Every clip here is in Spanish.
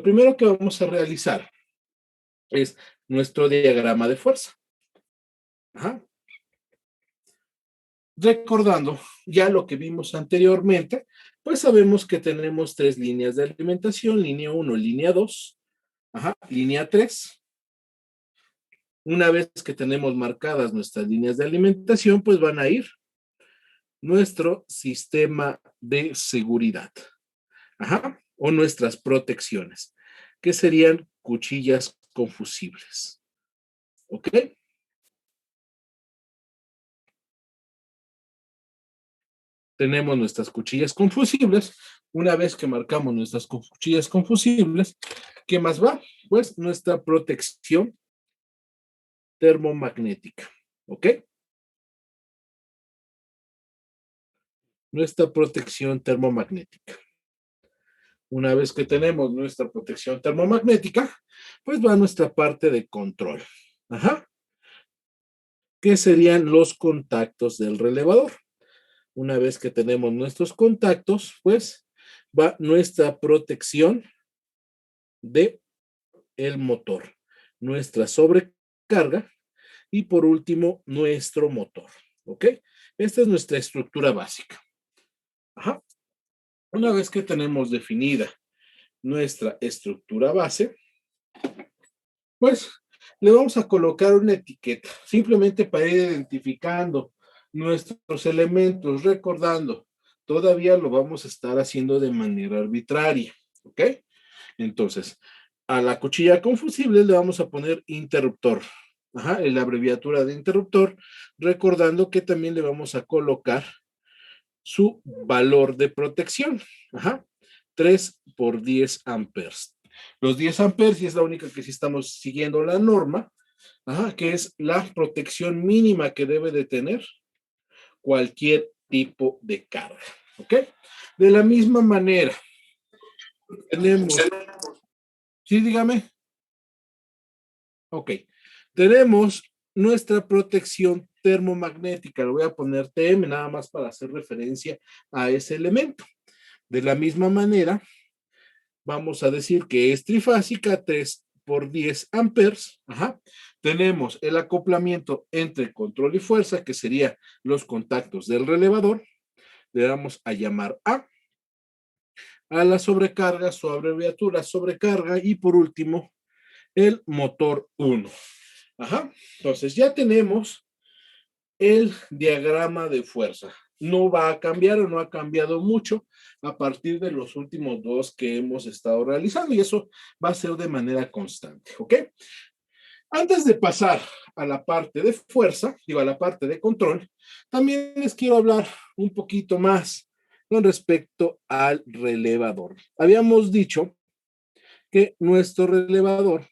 primero que vamos a realizar es nuestro diagrama de fuerza. Ajá. Recordando ya lo que vimos anteriormente, pues sabemos que tenemos tres líneas de alimentación, línea 1, línea 2, línea 3. Una vez que tenemos marcadas nuestras líneas de alimentación, pues van a ir nuestro sistema de seguridad, o nuestras protecciones, que serían cuchillas confusibles. ¿Ok? Tenemos nuestras cuchillas confusibles. Una vez que marcamos nuestras cuchillas confusibles, ¿qué más va? Pues nuestra protección termomagnética. ¿Ok? Nuestra protección termomagnética. Una vez que tenemos nuestra protección termomagnética, pues va nuestra parte de control. ¿Qué serían los contactos del relevador? Una vez que tenemos nuestros contactos, pues va nuestra protección de el motor, nuestra sobrecarga y por último nuestro motor. ¿Ok? Esta es nuestra estructura básica. Una vez que tenemos definida nuestra estructura base, pues le vamos a colocar una etiqueta, simplemente para ir identificando nuestros elementos, recordando, todavía lo vamos a estar haciendo de manera arbitraria, ¿ok? Entonces, a la cuchilla confusible le vamos a poner interruptor, en la abreviatura de interruptor, recordando que también le vamos a colocar su valor de protección, 3 por 10 amperes. Los 10 amperes, y es la única que sí estamos siguiendo la norma, que es la protección mínima que debe de tener cualquier tipo de carga. ¿Ok? De la misma manera, tenemos... Sí, dígame. Ok. Tenemos nuestra protección termomagnética. Lo voy a poner TM nada más para hacer referencia a ese elemento. De la misma manera, vamos a decir que es trifásica, 3 por 10 amperes. Tenemos el acoplamiento entre control y fuerza, que serían los contactos del relevador. Le vamos a llamar a la sobrecarga, su abreviatura sobrecarga, y por último, el motor 1. Entonces ya tenemos el diagrama de fuerza. No va a cambiar o no ha cambiado mucho a partir de los últimos dos que hemos estado realizando, y eso va a ser de manera constante, ¿ok? Antes de pasar a la parte de fuerza, a la parte de control, también les quiero hablar un poquito más con respecto al relevador. Habíamos dicho que nuestro relevador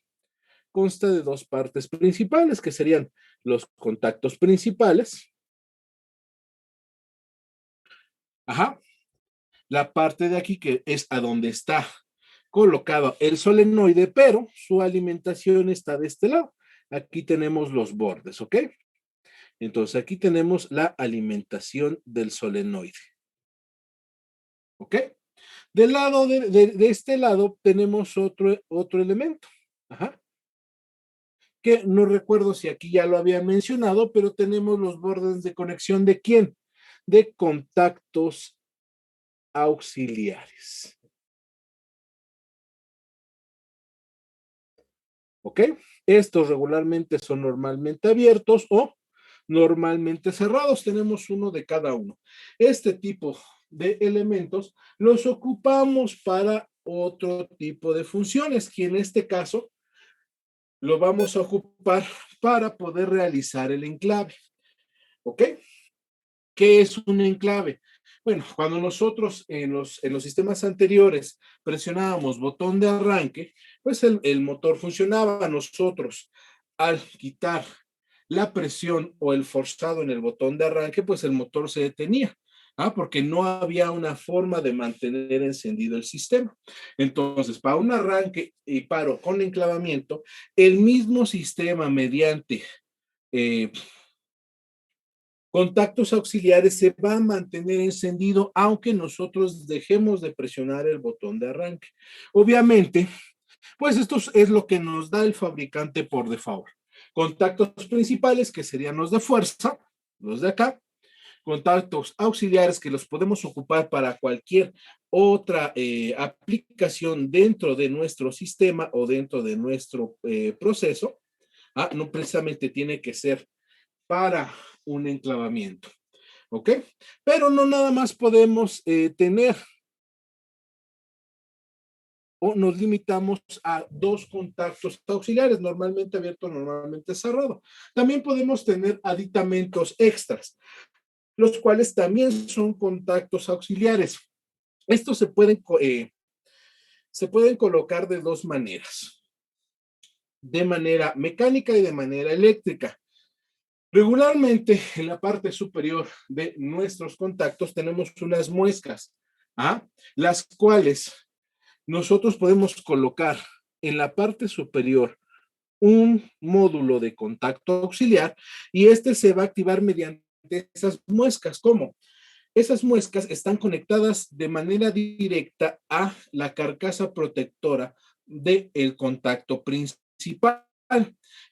consta de dos partes principales, que serían los contactos principales. La parte de aquí que es a donde está colocado el solenoide, pero su alimentación está de este lado. Aquí tenemos los bordes, ¿ok? Entonces aquí tenemos la alimentación del solenoide. ¿Ok? Del lado de este lado tenemos otro elemento. Que no recuerdo si aquí ya lo había mencionado, pero tenemos los bordes de conexión ¿de quién? De contactos auxiliares. ¿Ok? Estos regularmente son normalmente abiertos o normalmente cerrados. Tenemos uno de cada uno. Este tipo de elementos los ocupamos para otro tipo de funciones, que en este caso lo vamos a ocupar para poder realizar el enclave. ¿Ok? ¿Qué es un enclave? Bueno, cuando nosotros en los sistemas anteriores presionábamos botón de arranque, pues el motor funcionaba. Nosotros, al quitar la presión o el forzado en el botón de arranque, pues el motor se detenía, porque no había una forma de mantener encendido el sistema. Entonces, para un arranque y paro con enclavamiento, el mismo sistema mediante contactos auxiliares se va a mantener encendido aunque nosotros dejemos de presionar el botón de arranque. Obviamente, Pues esto es lo que nos da el fabricante por default. Contactos principales, que serían los de fuerza, los de acá. Contactos auxiliares que los podemos ocupar para cualquier otra aplicación dentro de nuestro sistema o dentro de nuestro proceso. No precisamente tiene que ser para un enclavamiento. ¿Ok? Pero no nada más podemos tener o nos limitamos a dos contactos auxiliares, normalmente abierto, normalmente cerrado. También podemos tener aditamentos extras, los cuales también son contactos auxiliares. Estos se pueden colocar de dos maneras, de manera mecánica y de manera eléctrica. Regularmente, en la parte superior de nuestros contactos tenemos unas muescas, las cuales nosotros podemos colocar en la parte superior un módulo de contacto auxiliar y este se va a activar mediante esas muescas. ¿Cómo? Esas muescas están conectadas de manera directa a la carcasa protectora del contacto principal.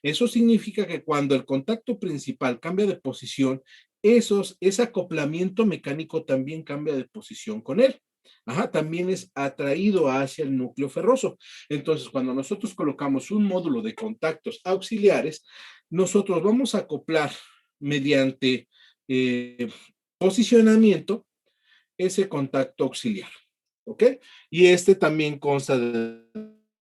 Eso significa que cuando el contacto principal cambia de posición, ese acoplamiento mecánico también cambia de posición con él. También es atraído hacia el núcleo ferroso. Entonces, cuando nosotros colocamos un módulo de contactos auxiliares, nosotros vamos a acoplar mediante posicionamiento ese contacto auxiliar. ¿Ok? Y este también consta de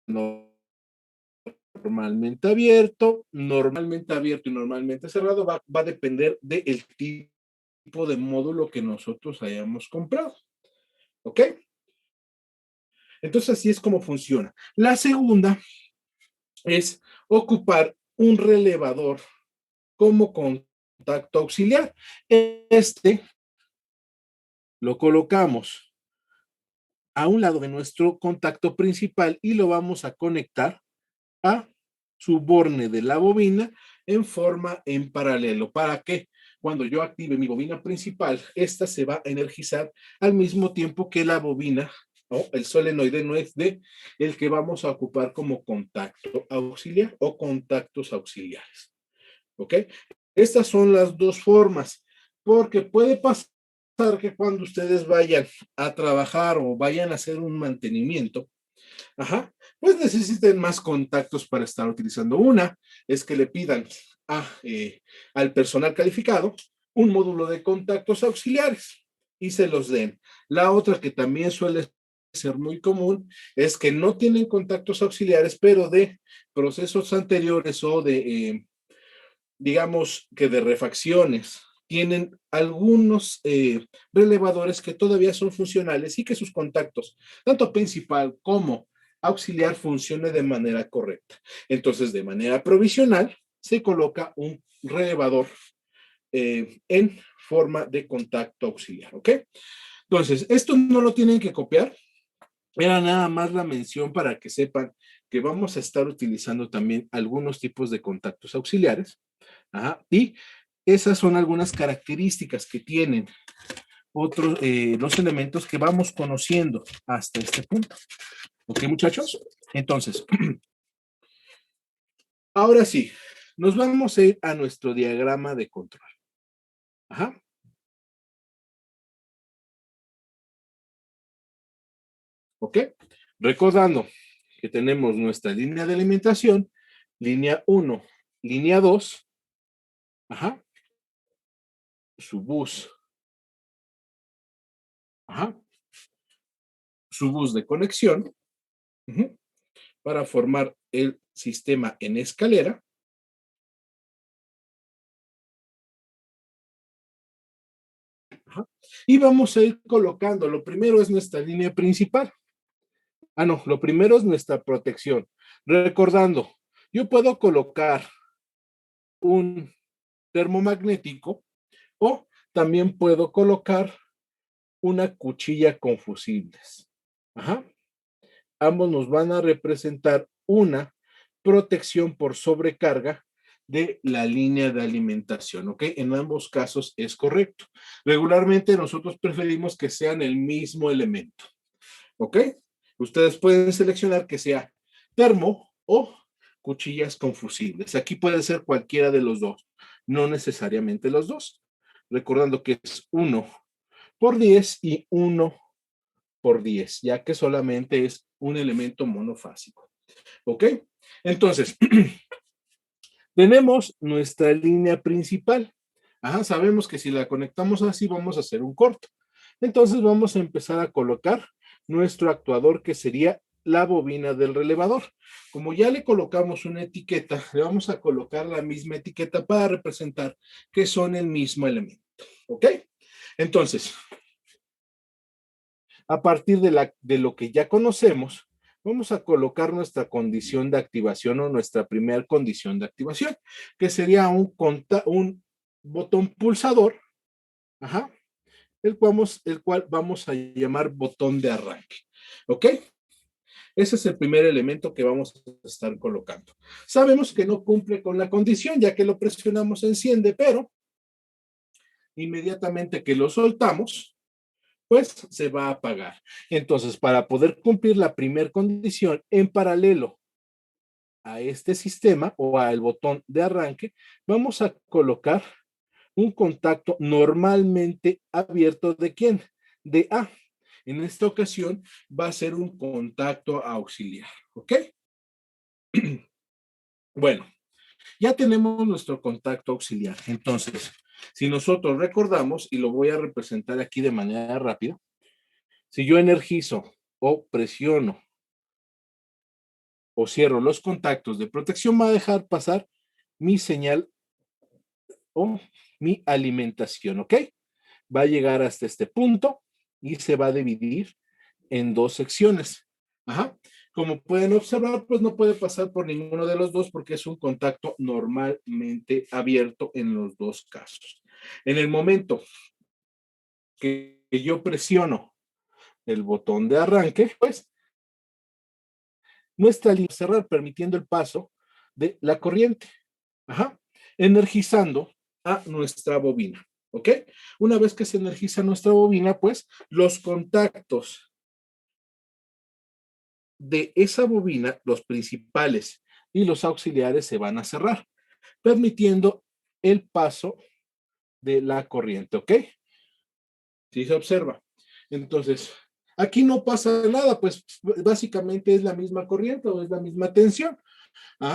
normalmente abierto y normalmente cerrado, va a depender del tipo de módulo que nosotros hayamos comprado. ¿Ok? Entonces así es como funciona. La segunda es ocupar un relevador como contacto auxiliar. Este lo colocamos a un lado de nuestro contacto principal y lo vamos a conectar a su borne de la bobina en forma en paralelo. ¿Para qué? Cuando yo active mi bobina principal, esta se va a energizar al mismo tiempo que la bobina o el solenoide no es de el que vamos a ocupar como contacto auxiliar o contactos auxiliares. ¿Ok? Estas son las dos formas, porque puede pasar que cuando ustedes vayan a trabajar o vayan a hacer un mantenimiento, pues necesiten más contactos para estar utilizando. Una es que le pidan al personal calificado un módulo de contactos auxiliares y se los den. La otra que también suele ser muy común es que no tienen contactos auxiliares, pero de procesos anteriores o de, digamos que de refacciones, tienen algunos relevadores que todavía son funcionales y que sus contactos, tanto principal como auxiliar, funcione de manera correcta. Entonces, de manera provisional, se coloca un relevador en forma de contacto auxiliar, ¿ok? Entonces, esto no lo tienen que copiar, era nada más la mención para que sepan que vamos a estar utilizando también algunos tipos de contactos auxiliares. Y esas son algunas características que tienen otros, los elementos que vamos conociendo hasta este punto. ¿Ok, muchachos? Entonces, ahora sí, nos vamos a ir a nuestro diagrama de control. Ajá. ¿Ok? Recordando que tenemos nuestra línea de alimentación, línea 1, línea 2, ajá, su bus, ajá, su bus de conexión, para formar el sistema en escalera. Y vamos a ir colocando, lo primero es nuestra línea principal. No, lo primero es nuestra protección. Recordando, yo puedo colocar un termomagnético o también puedo colocar una cuchilla con fusibles. Ambos nos van a representar una protección por sobrecarga de la línea de alimentación, ¿ok? En ambos casos es correcto. Regularmente nosotros preferimos que sean el mismo elemento, ¿ok? Ustedes pueden seleccionar que sea termo o cuchillas con fusibles. Aquí puede ser cualquiera de los dos, no necesariamente los dos. Recordando que es 1 por 10 y 1 por 10, ya que solamente es un elemento monofásico. ¿Ok? Entonces, tenemos nuestra línea principal. Ajá, sabemos que si la conectamos así vamos a hacer un corto. Entonces vamos a empezar a colocar nuestro actuador, que sería la bobina del relevador. Como ya le colocamos una etiqueta, le vamos a colocar la misma etiqueta para representar que son el mismo elemento. ¿Ok? Entonces, a partir de lo que ya conocemos, vamos a colocar nuestra condición de activación o nuestra primera condición de activación, que sería un botón pulsador, ajá, el cual vamos a llamar botón de arranque. ¿Ok? Ese es el primer elemento que vamos a estar colocando. Sabemos que no cumple con la condición, ya que lo presionamos, enciende, pero inmediatamente que lo soltamos, pues se va a apagar. Entonces, para poder cumplir la primera condición en paralelo a este sistema o al botón de arranque, vamos a colocar un contacto normalmente abierto de quién? De A. En esta ocasión va a ser un contacto auxiliar, ¿ok? Bueno, ya tenemos nuestro contacto auxiliar. Entonces, si nosotros recordamos, y lo voy a representar aquí de manera rápida, si yo energizo o presiono o cierro los contactos de protección, va a dejar pasar mi señal o mi alimentación, ¿ok? Va a llegar hasta este punto y se va a dividir en dos secciones. Ajá. Como pueden observar, pues no puede pasar por ninguno de los dos porque es un contacto normalmente abierto en los dos casos. En el momento que yo presiono el botón de arranque, pues nuestra línea cerrar, permitiendo el paso de la corriente. Ajá. Energizando a nuestra bobina. ¿Ok? Una vez que se energiza nuestra bobina, pues los contactos de esa bobina, los principales y los auxiliares, se van a cerrar, permitiendo el paso de la corriente. ¿Ok? Si se observa. Entonces, aquí no pasa nada, pues básicamente es la misma corriente o es la misma tensión.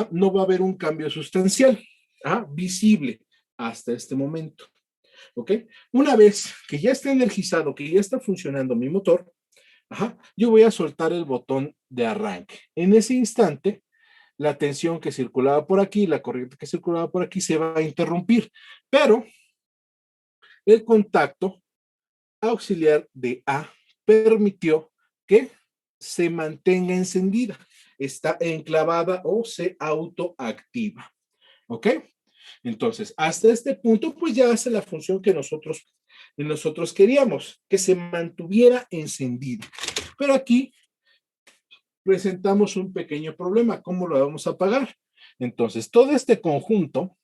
No va a haber un cambio sustancial, visible hasta este momento. ¿Ok? Una vez que ya está energizado, que ya está funcionando mi motor, yo voy a soltar el botón de arranque. En ese instante, la tensión que circulaba por aquí, la corriente que circulaba por aquí se va a interrumpir, pero el contacto auxiliar de A permitió que se mantenga encendida, está enclavada o se autoactiva. ¿Ok? Entonces, hasta este punto, pues ya hace la función que nosotros queríamos, que se mantuviera encendida. Pero aquí presentamos un pequeño problema. ¿Cómo lo vamos a pagar? Entonces, todo este conjunto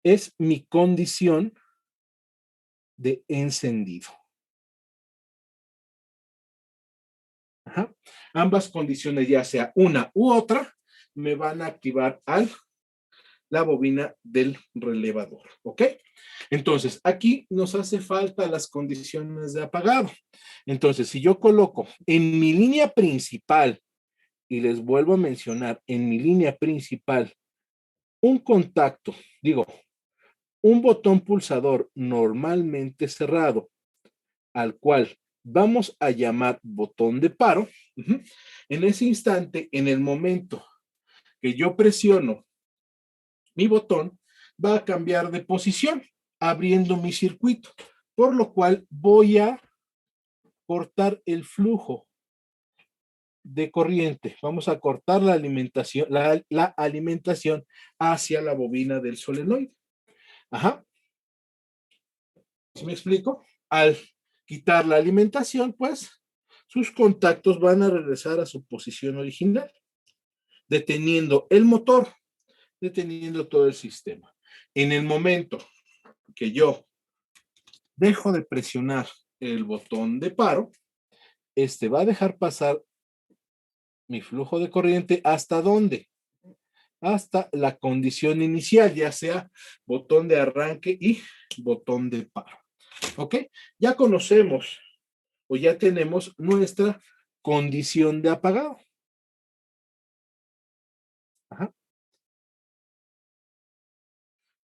es mi condición de encendido. Ajá. Ambas condiciones, ya sea una u otra, me van a activar la bobina del relevador. ¿Ok? Entonces, aquí nos hace falta las condiciones de apagado. Entonces, si yo coloco en mi línea principal, y les vuelvo a mencionar, en mi línea principal, un contacto, digo, un botón pulsador normalmente cerrado, al cual vamos a llamar botón de paro, en ese instante, en el momento que yo presiono mi botón, va a cambiar de posición, abriendo mi circuito, por lo cual voy a cortar el flujo de corriente. Vamos a cortar la alimentación hacia la bobina del solenoide. Ajá. ¿Sí me explico? Al quitar la alimentación, pues sus contactos van a regresar a su posición original, deteniendo el motor, deteniendo todo el sistema. En el momento que yo dejo de presionar el botón de paro, este va a dejar pasar mi flujo de corriente, ¿hasta dónde? Hasta la condición inicial, ya sea botón de arranque y botón de paro. ¿Ok? Ya conocemos o ya tenemos nuestra condición de apagado. Ajá.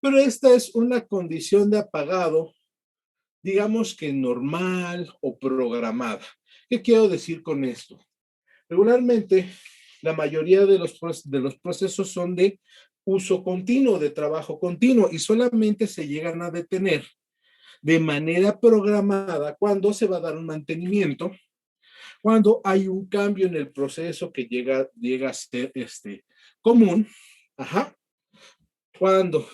Pero esta es una condición de apagado, digamos que normal o programada. ¿Qué quiero decir con esto? Regularmente, la mayoría de los procesos son de uso continuo, de trabajo continuo, y solamente se llegan a detener de manera programada cuando se va a dar un mantenimiento, cuando hay un cambio en el proceso que llega a ser común, ajá, cuando,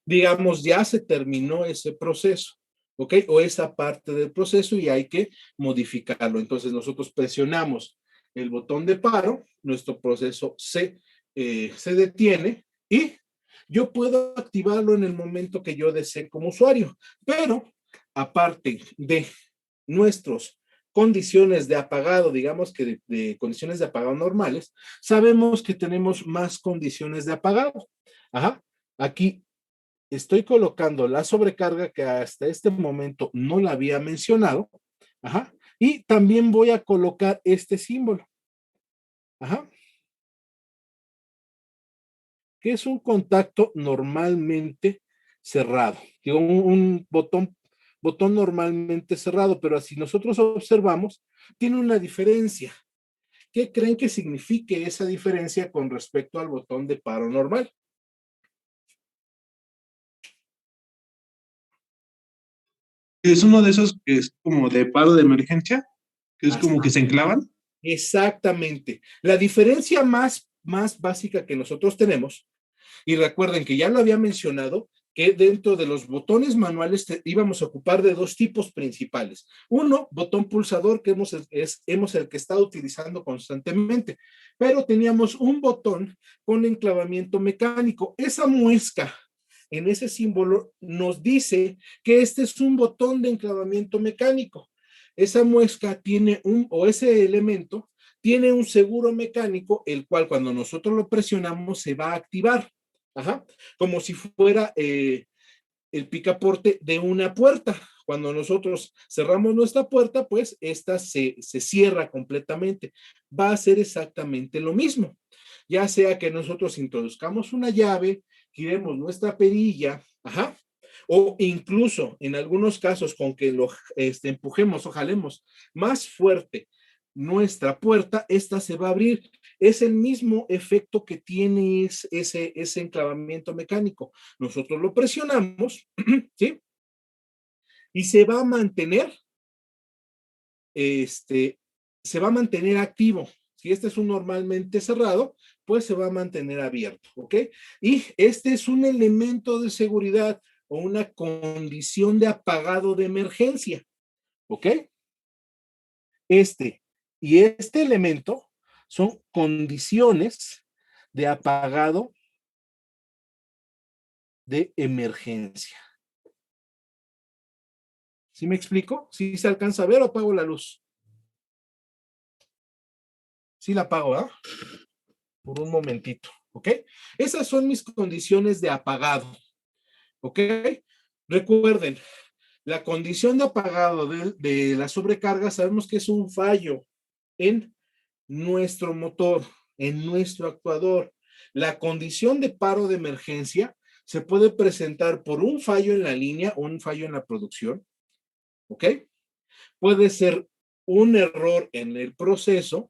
digamos, ya se terminó ese proceso, ¿ok? O esa parte del proceso y hay que modificarlo. Entonces nosotros presionamos el botón de paro, nuestro proceso se detiene y yo puedo activarlo en el momento que yo desee como usuario, pero aparte de nuestras condiciones de apagado, digamos que de condiciones de apagado normales, sabemos que tenemos más condiciones de apagado. Ajá. Aquí estoy colocando la sobrecarga que hasta este momento no la había mencionado. Ajá. Y también voy a colocar este símbolo. Ajá. Que es un contacto normalmente cerrado. Digo, un botón normalmente cerrado, pero si nosotros observamos, tiene una diferencia. ¿Qué creen que signifique esa diferencia con respecto al botón de paro normal? Es uno de esos que es como de paro de emergencia, que es como que Hasta se enclavan. exactamente. La diferencia más básica que nosotros tenemos, y recuerden que ya lo había mencionado, que dentro de los botones manuales íbamos a ocupar de dos tipos principales. Uno, botón pulsador, que hemos el que está utilizando constantemente, pero teníamos un botón con enclavamiento mecánico. Esa muesca en ese símbolo nos dice que este es un botón de enclavamiento mecánico. Esa muesca tiene o ese elemento tiene un seguro mecánico, el cual cuando nosotros lo presionamos se va a activar. Ajá. Como si fuera el picaporte de una puerta. Cuando nosotros cerramos nuestra puerta, pues esta se cierra completamente. Va a ser exactamente lo mismo. Ya sea que nosotros introduzcamos una llave, giremos nuestra perilla, ajá, o incluso en algunos casos con que lo empujemos o jalemos más fuerte nuestra puerta, esta se va a abrir. Es el mismo efecto que tiene ese enclavamiento mecánico. Nosotros lo presionamos, ¿sí? Y se va a mantener, este, se va a mantener activo. Si este es un normalmente cerrado, pues se va a mantener abierto, ¿ok? Y este es un elemento de seguridad o una condición de apagado de emergencia, ¿ok? Este y este elemento son condiciones de apagado de emergencia. ¿Sí me explico? ¿Sí se alcanza a ver o apago la luz? Sí la apago, ¿ah? Por un momentito, ¿ok? Esas son mis condiciones de apagado, ¿ok? Recuerden, la condición de apagado de la sobrecarga sabemos que es un fallo en nuestro motor, en nuestro actuador. La condición de paro de emergencia se puede presentar por un fallo en la línea o un fallo en la producción, ¿ok? Puede ser un error en el proceso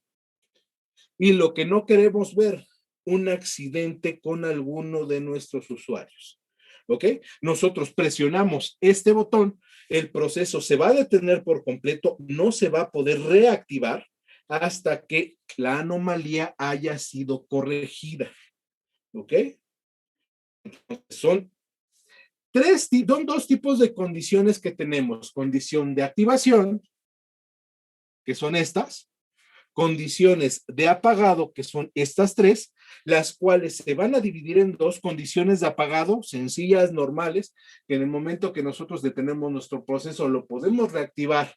y lo que no queremos ver, un accidente con alguno de nuestros usuarios. ¿Ok? Nosotros presionamos este botón, el proceso se va a detener por completo, no se va a poder reactivar hasta que la anomalía haya sido corregida. ¿Ok? Son son dos tipos de condiciones que tenemos. Condición de activación, que son estas, condiciones de apagado, que son estas tres, las cuales se van a dividir en dos condiciones de apagado sencillas, normales, que en el momento que nosotros detenemos nuestro proceso lo podemos reactivar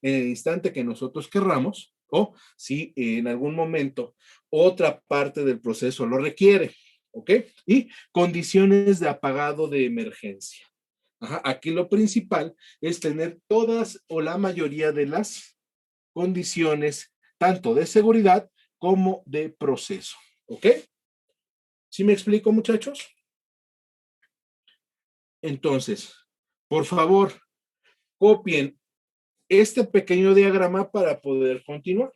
en el instante que nosotros querramos, o si en algún momento otra parte del proceso lo requiere, ¿ok? Y condiciones de apagado de emergencia. Ajá, aquí lo principal es tener todas o la mayoría de las condiciones, tanto de seguridad como de proceso, ¿ok? ¿Sí me explico, muchachos? Entonces, por favor, copien este pequeño diagrama para poder continuar.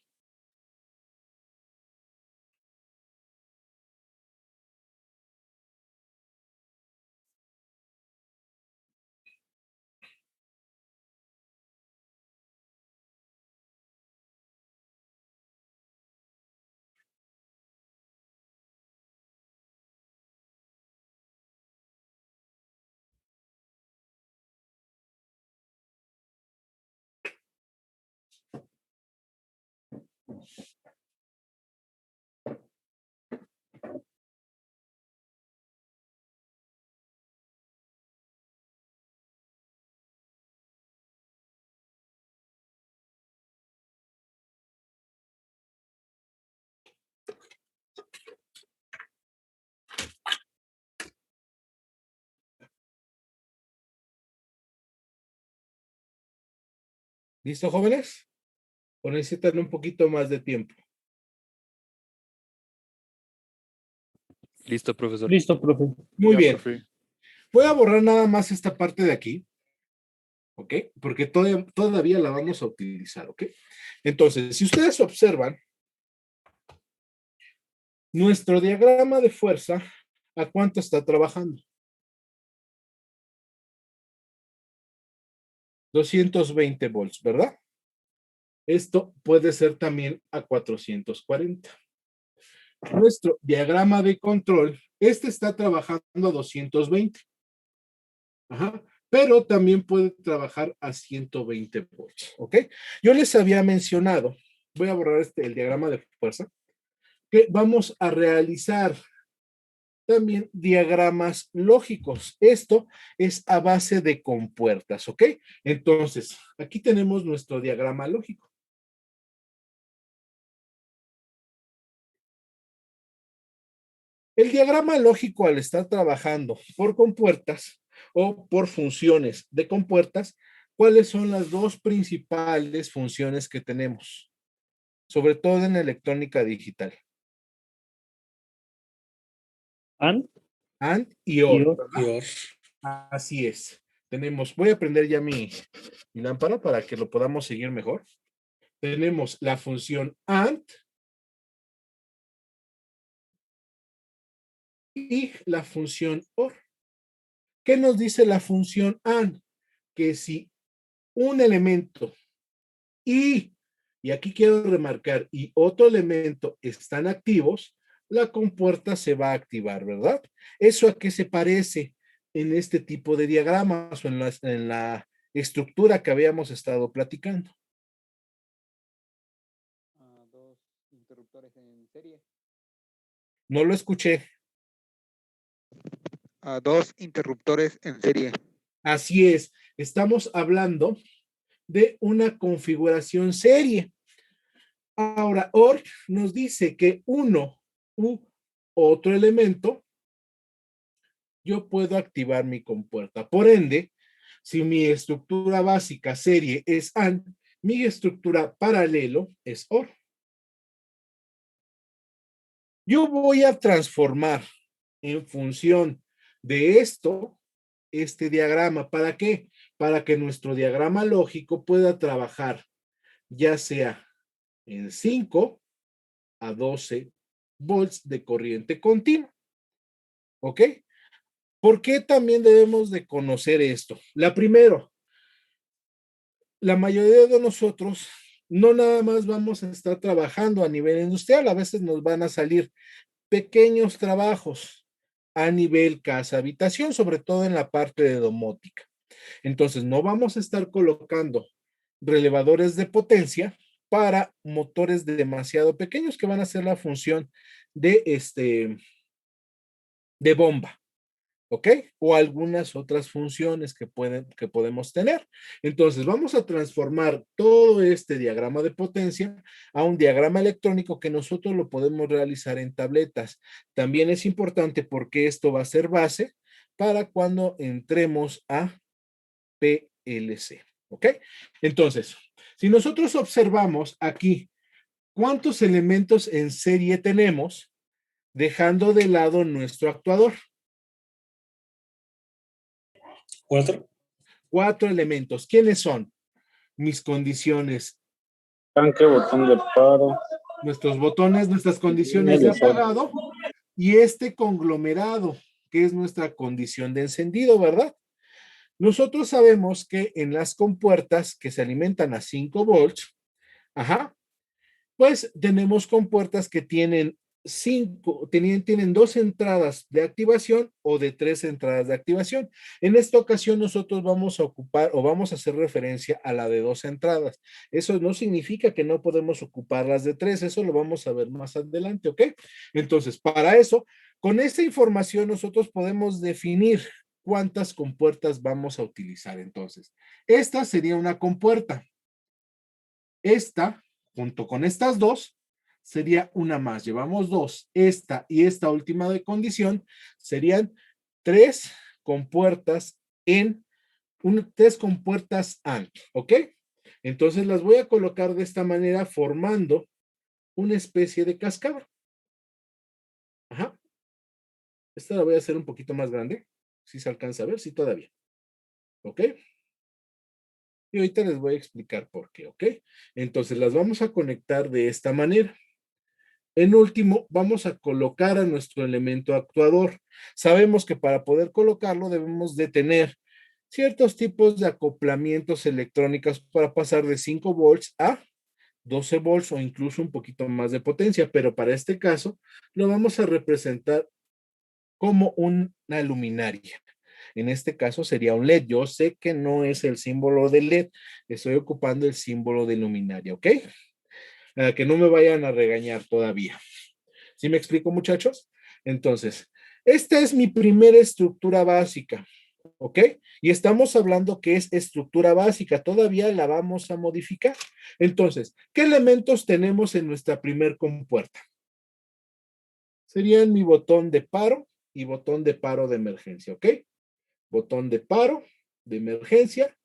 ¿Listo, jóvenes? ¿O necesitan un poquito más de tiempo? Listo, profesor. Listo, profe. Muy Ya, bien. profe. Voy a borrar nada más esta parte de aquí, ¿ok? Porque todavía la vamos a utilizar, ¿ok? Entonces, si ustedes observan, nuestro diagrama de fuerza, ¿a cuánto está trabajando? 220 volts, ¿verdad? Esto puede ser también a 440. Nuestro diagrama de control, este está trabajando a 220. Ajá. Pero también puede trabajar a 120 volts, ¿ok? Yo les había mencionado, voy a borrar el diagrama de fuerza, que vamos a realizar también diagramas lógicos. Esto es a base de compuertas, ¿ok? Entonces, aquí tenemos nuestro diagrama lógico. El diagrama lógico, al estar trabajando por compuertas o por funciones de compuertas, ¿cuáles son las dos principales funciones que tenemos? Sobre todo en electrónica digital. And AND y y OR, OR. ¿verdad? Así es. Tenemos, voy a prender ya mi lámpara para que lo podamos seguir mejor. Tenemos la función AND y la función OR. ¿Qué nos dice la función AND? Que si un elemento y aquí quiero remarcar, y otro elemento están activos, la compuerta se va a activar, ¿verdad? ¿Eso a qué se parece en este tipo de diagramas o en la estructura que habíamos estado platicando? Dos interruptores en serie. No lo escuché. Dos interruptores en serie. Así es, estamos hablando de una configuración serie. Ahora, OR nos dice que uno u otro elemento, yo puedo activar mi compuerta. Por ende, si mi estructura básica serie es AND, mi estructura paralelo es OR. Yo voy a transformar en función de esto, este diagrama. ¿Para qué? Para que nuestro diagrama lógico pueda trabajar ya sea en 5 a 12 volts de corriente continua. ¿Ok? ¿Por qué también debemos de conocer esto? La mayoría de nosotros no nada más vamos a estar trabajando a nivel industrial, a veces nos van a salir pequeños trabajos a nivel casa habitación, sobre todo en la parte de domótica. Entonces, no vamos a estar colocando relevadores de potencia para motores demasiado pequeños que van a hacer la función de de bomba. ¿ok? O algunas otras funciones que podemos tener. Entonces, vamos a transformar todo este diagrama de potencia a un diagrama electrónico que nosotros lo podemos realizar en tabletas. También es importante porque esto va a ser base para cuando entremos a PLC, ¿ok? Entonces, si nosotros observamos aquí cuántos elementos en serie tenemos, dejando de lado nuestro actuador. 4. 4 elementos. ¿Quiénes son? Mis condiciones. Tanque, botón de paro. Nuestros botones, nuestras condiciones de apagado. Y este conglomerado, que es nuestra condición de encendido, ¿verdad? Nosotros sabemos que en las compuertas que se alimentan a 5 volts, pues tenemos compuertas que tienen tienen 2 entradas de activación o de 3 entradas de activación. En esta ocasión nosotros vamos a ocupar o vamos a hacer referencia a la de 2 entradas. Eso no significa que no podemos ocupar las de 3, eso lo vamos a ver más adelante, ¿ok? Entonces, para eso, con esta información nosotros podemos definir cuántas compuertas vamos a utilizar. Entonces, esta sería una compuerta. Esta, junto con estas dos, sería una más. Llevamos 2. Esta y esta última de condición serían 3 compuertas en 3 compuertas AND, ¿ok? Entonces las voy a colocar de esta manera formando una especie de cascada. Esta la voy a hacer un poquito más grande. Si se alcanza a ver, sí todavía. ¿Ok? Y ahorita les voy a explicar por qué, ¿ok? Entonces las vamos a conectar de esta manera. En último, vamos a colocar a nuestro elemento actuador. Sabemos que para poder colocarlo debemos de tener ciertos tipos de acoplamientos electrónicos para pasar de 5 volts a 12 volts o incluso un poquito más de potencia, pero para este caso lo vamos a representar como una luminaria. En este caso sería un LED. Yo sé que no es el símbolo del LED, estoy ocupando el símbolo de luminaria, ¿ok? Que no me vayan a regañar todavía. ¿Sí me explico, muchachos? Entonces, esta es mi primera estructura básica, ¿ok? Y estamos hablando que es estructura básica, todavía la vamos a modificar. Entonces, ¿qué elementos tenemos en nuestra primer compuerta? Serían mi botón de paro y botón de paro de emergencia, ¿ok? Botón de paro de emergencia,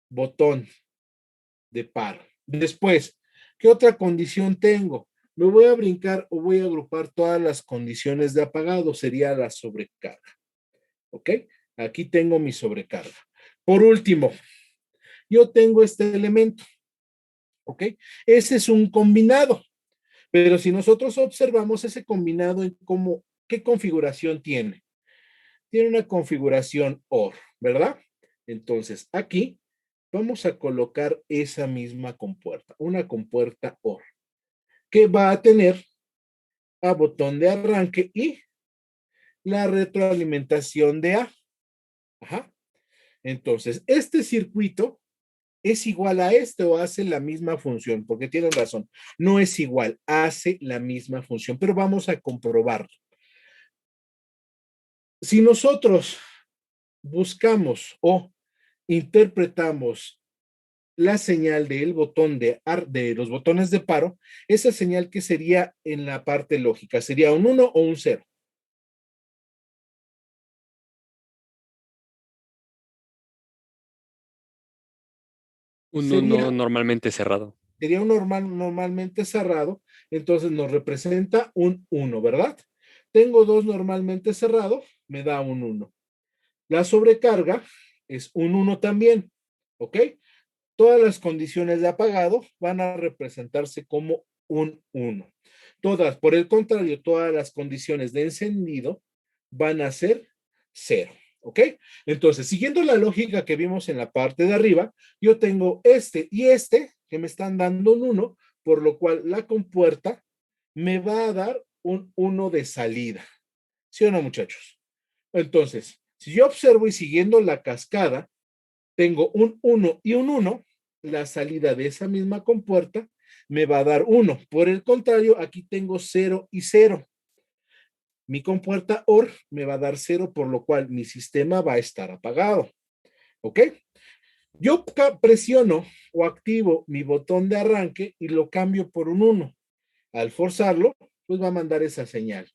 botón de paro. Después, ¿qué otra condición tengo? Me voy a brincar o voy a agrupar todas las condiciones de apagado, sería la sobrecarga. ¿Ok? Aquí tengo mi sobrecarga. Por último, yo tengo este elemento. ¿Ok? Ese es un combinado. Pero si nosotros observamos ese combinado, ¿qué configuración tiene? Tiene una configuración OR, ¿verdad? Entonces, aquí vamos a colocar esa misma compuerta, una compuerta OR, que va a tener a botón de arranque y la retroalimentación de A. Entonces, este circuito es igual a este o hace la misma función, porque tienen razón, no es igual, hace la misma función, pero vamos a comprobarlo. Si nosotros buscamos o interpretamos la señal del botón de los botones de paro, esa señal que sería en la parte lógica, sería un 1 o un 0. Un 1 normalmente cerrado. Sería un normalmente cerrado, entonces nos representa un 1, ¿verdad? Tengo 2 normalmente cerrado, me da un 1. La sobrecarga es un 1 también, ¿ok? Todas las condiciones de apagado van a representarse como un 1. Todas, por el contrario, todas las condiciones de encendido van a ser 0. ¿Ok? Entonces, siguiendo la lógica que vimos en la parte de arriba, yo tengo este y este que me están dando un 1, por lo cual la compuerta me va a dar un 1 de salida. ¿Sí o no, muchachos? Entonces, si yo observo y siguiendo la cascada, tengo un 1 y un 1, la salida de esa misma compuerta me va a dar 1. Por el contrario, aquí tengo 0 y 0. Mi compuerta OR me va a dar 0, por lo cual mi sistema va a estar apagado. ¿Ok? Yo presiono o activo mi botón de arranque y lo cambio por un 1. Al forzarlo, pues va a mandar esa señal.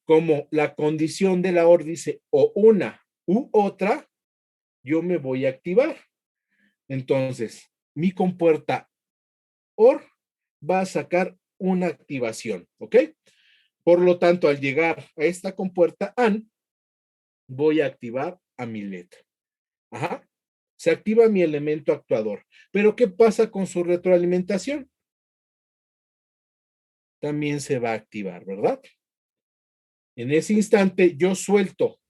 Como la condición de la OR dice o una u otra, yo me voy a activar. Entonces, mi compuerta OR va a sacar una activación, ¿ok? Por lo tanto, al llegar a esta compuerta AND, voy a activar a mi LED. Ajá. Se activa mi elemento actuador. Pero, ¿qué pasa con su retroalimentación? También se va a activar, ¿verdad? En ese instante, yo suelto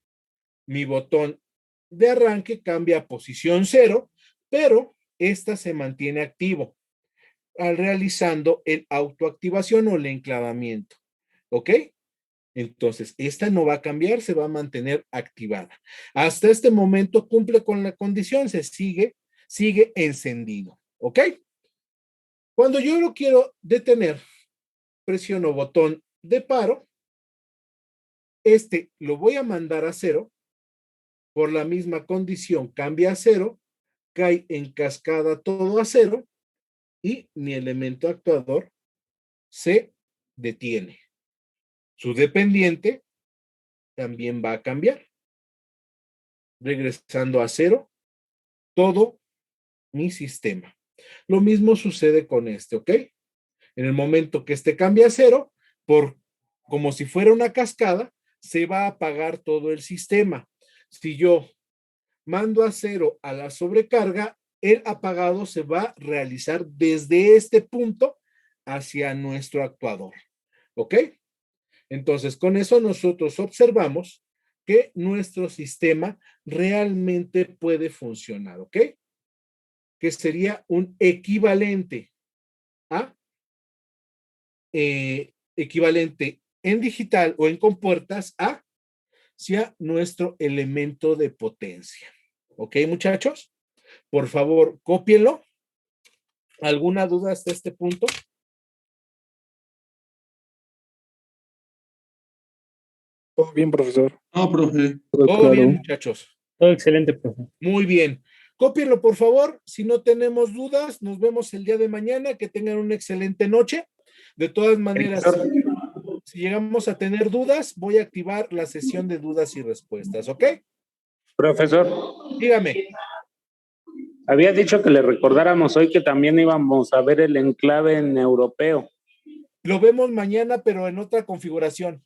mi botón de arranque, cambia a posición 0, pero esta se mantiene activo al realizando el autoactivación o el enclavamiento. ¿Ok? Entonces, esta no va a cambiar, se va a mantener activada. Hasta este momento cumple con la condición, se sigue encendido. ¿Ok? Cuando yo lo quiero detener, presiono botón de paro. Este lo voy a mandar a 0. Por la misma condición, cambia a 0, cae en cascada todo a 0 y mi elemento actuador se detiene. Su dependiente también va a cambiar, regresando a 0 todo mi sistema. Lo mismo sucede con este, ¿ok? En el momento que este cambia a 0, como si fuera una cascada, se va a apagar todo el sistema. Si yo mando a 0 a la sobrecarga, el apagado se va a realizar desde este punto hacia nuestro actuador. ¿Ok? Entonces, con eso nosotros observamos que nuestro sistema realmente puede funcionar. ¿Ok? Que sería un equivalente a equivalente en digital o en compuertas hacia nuestro elemento de potencia. ¿Ok, muchachos? Por favor, cópienlo. ¿Alguna duda hasta este punto? Todo bien, profesor. No, profe. Todo Todo claro. bien, muchachos. Todo excelente, profe. Muy bien. Cópienlo, por favor. Si no tenemos dudas, nos vemos el día de mañana. Que tengan una excelente noche. De todas maneras, si llegamos a tener dudas, voy a activar la sesión de dudas y respuestas, ¿ok? Profesor, Dígame. había dicho que le recordáramos hoy que también íbamos a ver el enclave en europeo. Lo vemos mañana, pero en otra configuración.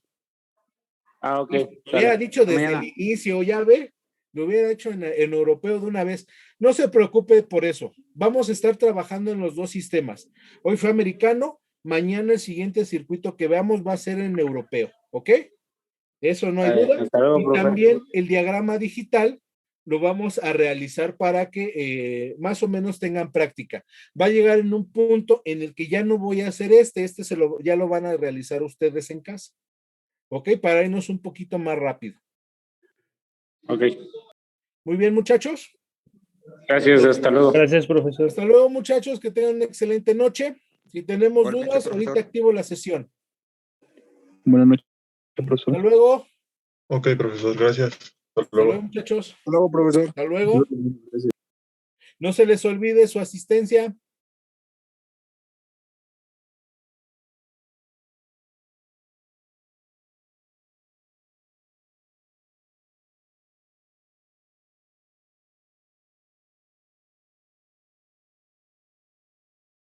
Ah, ok. Lo hubiera dicho desde Mañana. el inicio, ya ve, lo hubiera hecho en europeo de una vez. No se preocupe por eso. Vamos a estar trabajando en los dos sistemas. Hoy fue americano, mañana el siguiente circuito que veamos va a ser en europeo, ¿ok? Eso no hay duda. Hasta luego, Y profe. también el diagrama digital lo vamos a realizar para que más o menos tengan práctica. Va a llegar en un punto en el que ya no voy a hacer ya lo van a realizar ustedes en casa. ¿Ok? Para irnos un poquito más rápido. Ok. Muy bien, muchachos. Gracias, hasta luego. Gracias, profesor. Hasta luego, muchachos. Que tengan una excelente noche. Si tenemos Igualmente, dudas, profesor. ahorita activo la sesión. Buenas noches, profesor. Hasta luego. Ok, profesor, gracias. Hasta Hasta luego, luego. muchachos. Hasta luego, profesor. Hasta luego. No se les olvide su asistencia.